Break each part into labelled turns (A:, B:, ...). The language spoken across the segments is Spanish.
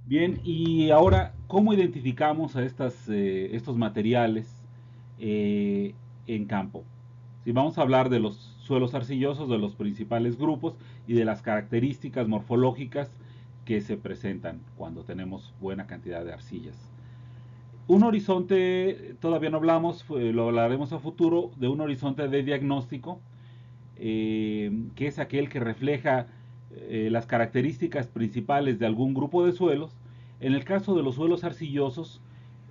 A: Bien, y ahora, ¿cómo identificamos a estos materiales eh, en campo? Si vamos a hablar de los suelos arcillosos, de los principales grupos y de las características morfológicas que se presentan cuando tenemos buena cantidad de arcillas. Un horizonte, todavía no hablamos, lo hablaremos a futuro, de un horizonte de diagnóstico, que es aquel que refleja las características principales de algún grupo de suelos. En el caso de los suelos arcillosos,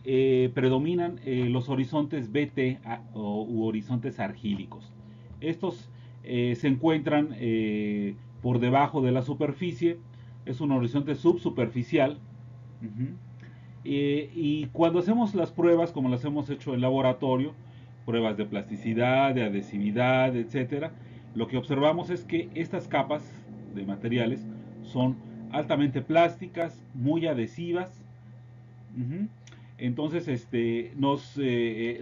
A: predominan los horizontes BT u horizontes argílicos. Estos se encuentran por debajo de la superficie, es un horizonte subsuperficial. Uh-huh. Y cuando hacemos las pruebas, como las hemos hecho en laboratorio, pruebas de plasticidad, de adhesividad, etcétera, lo que observamos es que estas capas de materiales son altamente plásticas, muy adhesivas. Uh-huh. Entonces,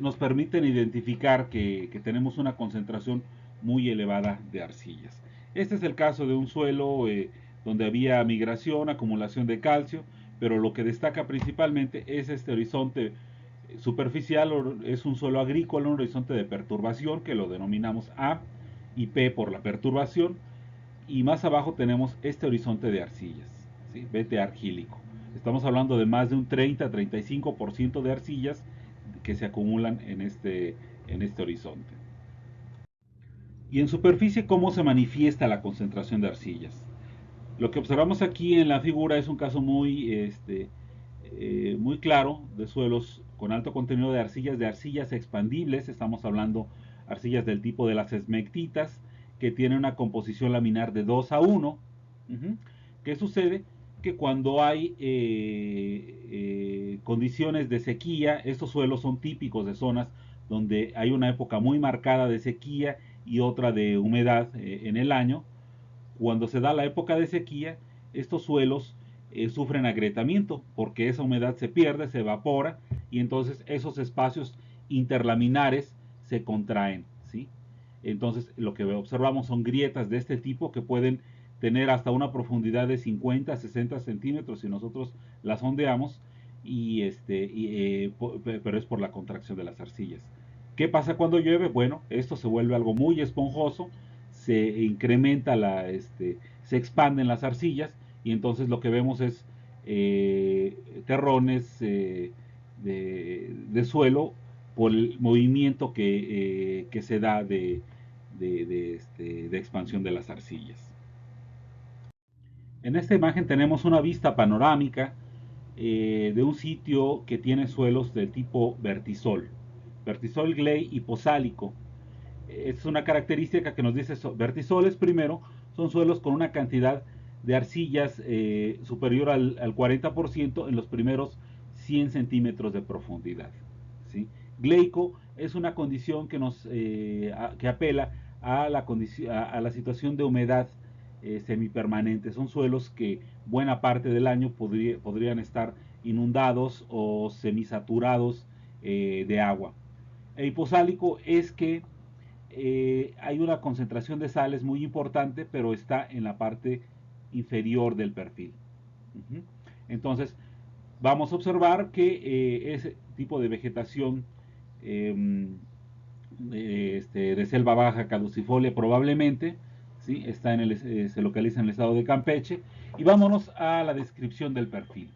A: nos permiten identificar que tenemos una concentración muy elevada de arcillas. Este es el caso de un suelo donde había migración, acumulación de calcio, pero lo que destaca principalmente es este horizonte superficial, es un suelo agrícola, un horizonte de perturbación que lo denominamos A y P por la perturbación, y más abajo tenemos este horizonte de arcillas, ¿sí? Vete argílico. Estamos hablando de más de un 30-35% de arcillas que se acumulan en este horizonte. Y en superficie, ¿cómo se manifiesta la concentración de arcillas? Lo que observamos aquí en la figura es un caso muy claro de suelos con alto contenido de arcillas expandibles. Estamos hablando arcillas del tipo de las esmectitas, que tienen una composición laminar de 2 a 1. Uh-huh. ¿Qué sucede? Que cuando hay condiciones de sequía, estos suelos son típicos de zonas donde hay una época muy marcada de sequía y otra de humedad en el año. Cuando se da la época de sequía, estos suelos sufren agrietamiento porque esa humedad se pierde, se evapora y entonces esos espacios interlaminares se contraen, ¿sí? Entonces lo que observamos son grietas de este tipo que pueden tener hasta una profundidad de 50 a 60 centímetros si nosotros las sondeamos, pero es por la contracción de las arcillas. ¿Qué pasa cuando llueve? Bueno, esto se vuelve algo muy esponjoso, se incrementa se expanden las arcillas y entonces lo que vemos es terrones de suelo por el movimiento que se da de expansión de las arcillas. En esta imagen tenemos una vista panorámica de un sitio que tiene suelos del tipo vertisol, vertisol gley hiposálico. Es una característica que nos dice vertisoles primero, son suelos con una cantidad de arcillas superior al 40% en los primeros 100 centímetros de profundidad, ¿sí? Gleico es una condición que apela a la situación de humedad semipermanente. Son suelos que buena parte del año podrían estar inundados o semisaturados de agua. El hiposálico es que hay una concentración de sales muy importante, pero está en la parte inferior del perfil. Uh-huh. Entonces, vamos a observar que ese tipo de vegetación eh, de selva baja caducifolia probablemente, ¿sí? Se localiza en el estado de Campeche. Y vámonos a la descripción del perfil.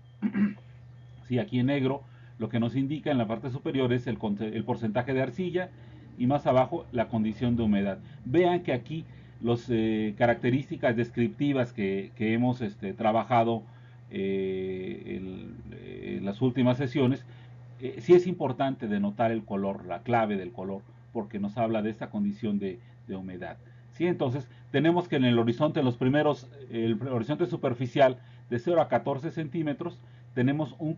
A: Sí, aquí en negro lo que nos indica en la parte superior es el porcentaje de arcilla y más abajo la condición de humedad. Vean que aquí las características descriptivas que hemos trabajado en las últimas sesiones, sí es importante denotar el color, la clave del color, porque nos habla de esta condición de humedad. ¿Sí? Entonces, tenemos que en el horizonte, el horizonte superficial de 0 a 14 centímetros, tenemos un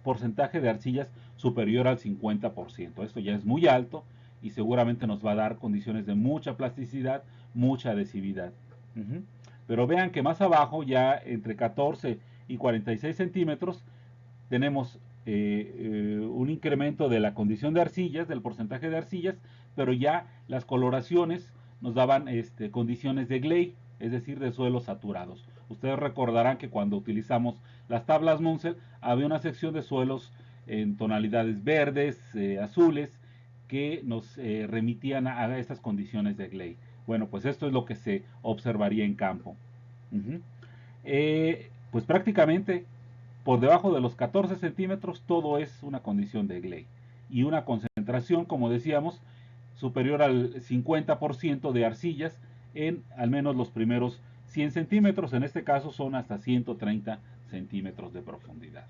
A: porcentaje de arcillas superior al 50%. Esto ya es muy alto y seguramente nos va a dar condiciones de mucha plasticidad, mucha adhesividad. Uh-huh. Pero vean que más abajo, ya entre 14 y 46 centímetros, tenemos un incremento de la condición de arcillas, del porcentaje de arcillas, pero ya las coloraciones nos daban condiciones de gley, es decir, de suelos saturados. Ustedes recordarán que cuando utilizamos las tablas Munsell había una sección de suelos en tonalidades verdes, azules, que nos remitían a estas condiciones de gley. Bueno, pues esto es lo que se observaría en campo. Uh-huh. Pues prácticamente por debajo de los 14 centímetros todo es una condición de gley y una concentración, como decíamos, superior al 50% de arcillas en al menos los primeros 100 centímetros. En este caso son hasta 130 centímetros de profundidad.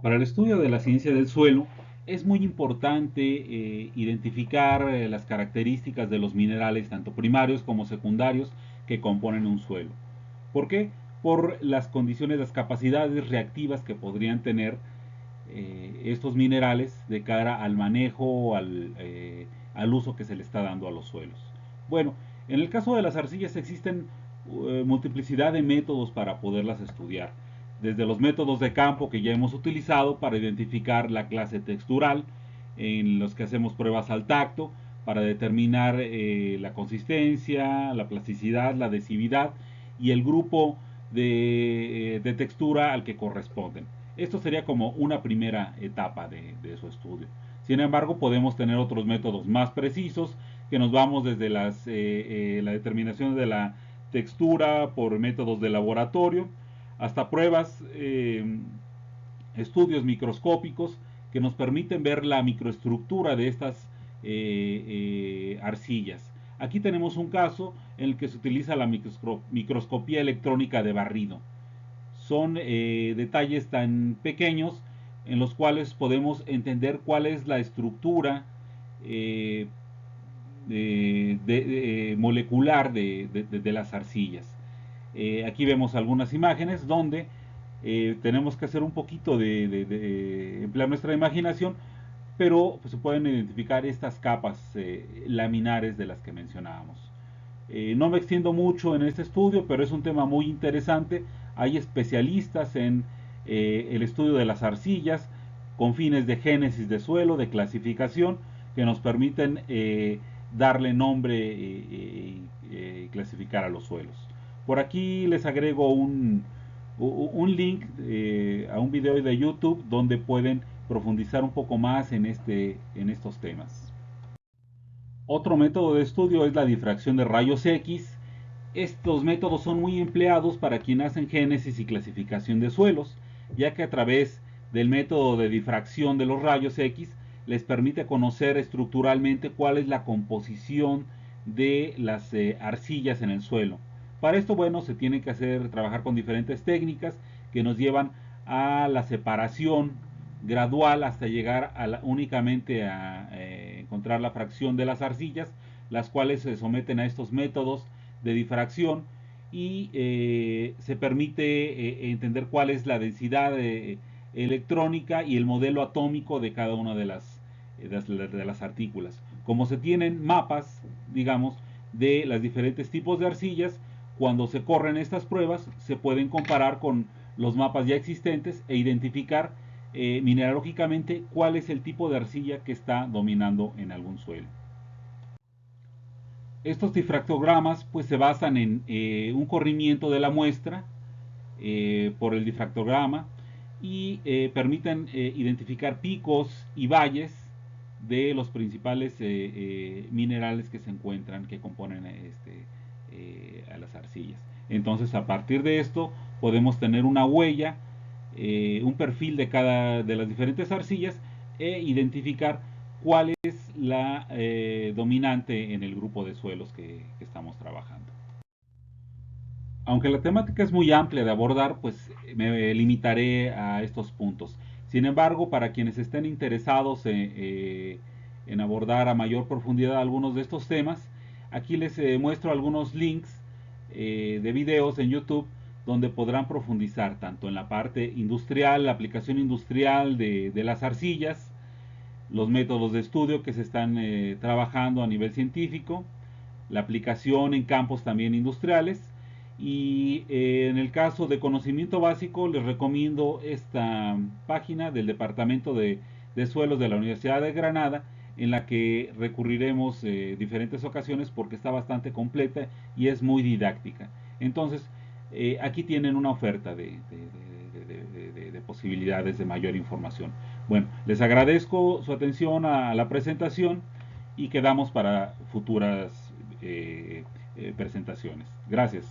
A: Para el estudio de la ciencia del suelo es muy importante identificar las características de los minerales, tanto primarios como secundarios, que componen un suelo. ¿Por qué? Por las condiciones, las capacidades reactivas que podrían tener estos minerales de cara al manejo, al uso que se le está dando a los suelos. Bueno, en el caso de las arcillas existen multiplicidad de métodos para poderlas estudiar. Desde los métodos de campo que ya hemos utilizado para identificar la clase textural, en los que hacemos pruebas al tacto, para determinar la consistencia, la plasticidad, la adhesividad y el grupo de textura al que corresponden. Esto sería como una primera etapa de su estudio. Sin embargo, podemos tener otros métodos más precisos, que nos vamos desde la determinación de la textura por métodos de laboratorio, hasta pruebas, estudios microscópicos que nos permiten ver la microestructura de estas arcillas. Aquí tenemos un caso en el que se utiliza la microscopía electrónica de barrido. Son detalles tan pequeños en los cuales podemos entender cuál es la estructura molecular de las arcillas. Aquí vemos algunas imágenes donde tenemos que hacer un poquito de emplear nuestra imaginación, pero pues, se pueden identificar estas capas laminares de las que mencionábamos. No me extiendo mucho en este estudio, pero es un tema muy interesante. Hay especialistas en el estudio de las arcillas con fines de génesis de suelo, de clasificación, que nos permiten darle nombre y clasificar a los suelos. Por aquí les agrego un link a un video de YouTube donde pueden profundizar un poco más en estos temas. Otro método de estudio es la difracción de rayos X. Estos métodos son muy empleados para quienes hacen génesis y clasificación de suelos, ya que a través del método de difracción de los rayos X les permite conocer estructuralmente cuál es la composición de las arcillas en el suelo. Para esto, bueno, se tiene que trabajar con diferentes técnicas que nos llevan a la separación gradual hasta llegar únicamente a encontrar la fracción de las arcillas, las cuales se someten a estos métodos de difracción y se permite entender cuál es la densidad electrónica y el modelo atómico de cada una de las artículas. Como se tienen mapas, digamos, de los diferentes tipos de arcillas, cuando se corren estas pruebas se pueden comparar con los mapas ya existentes e identificar mineralógicamente cuál es el tipo de arcilla que está dominando en algún suelo. Estos difractogramas pues se basan en un corrimiento de la muestra por el difractograma y permiten identificar picos y valles de los principales minerales que se encuentran, que componen a las arcillas. Entonces, a partir de esto podemos tener una huella, un perfil de cada de las diferentes arcillas e identificar cuál es la dominante en el grupo de suelos que estamos trabajando. Aunque la temática es muy amplia de abordar, pues me limitaré a estos puntos. Sin embargo, para quienes estén interesados en abordar a mayor profundidad algunos de estos temas, aquí les muestro algunos links de videos en YouTube donde podrán profundizar tanto en la parte industrial, la aplicación industrial de las arcillas, los métodos de estudio que se están trabajando a nivel científico, la aplicación en campos también industriales. Y en el caso de conocimiento básico les recomiendo esta página del Departamento de Suelos de la Universidad de Granada, en la que recurriremos diferentes ocasiones porque está bastante completa y es muy didáctica. Entonces, aquí tienen una oferta de posibilidades de mayor información. Bueno, les agradezco su atención a la presentación y quedamos para futuras presentaciones. Gracias.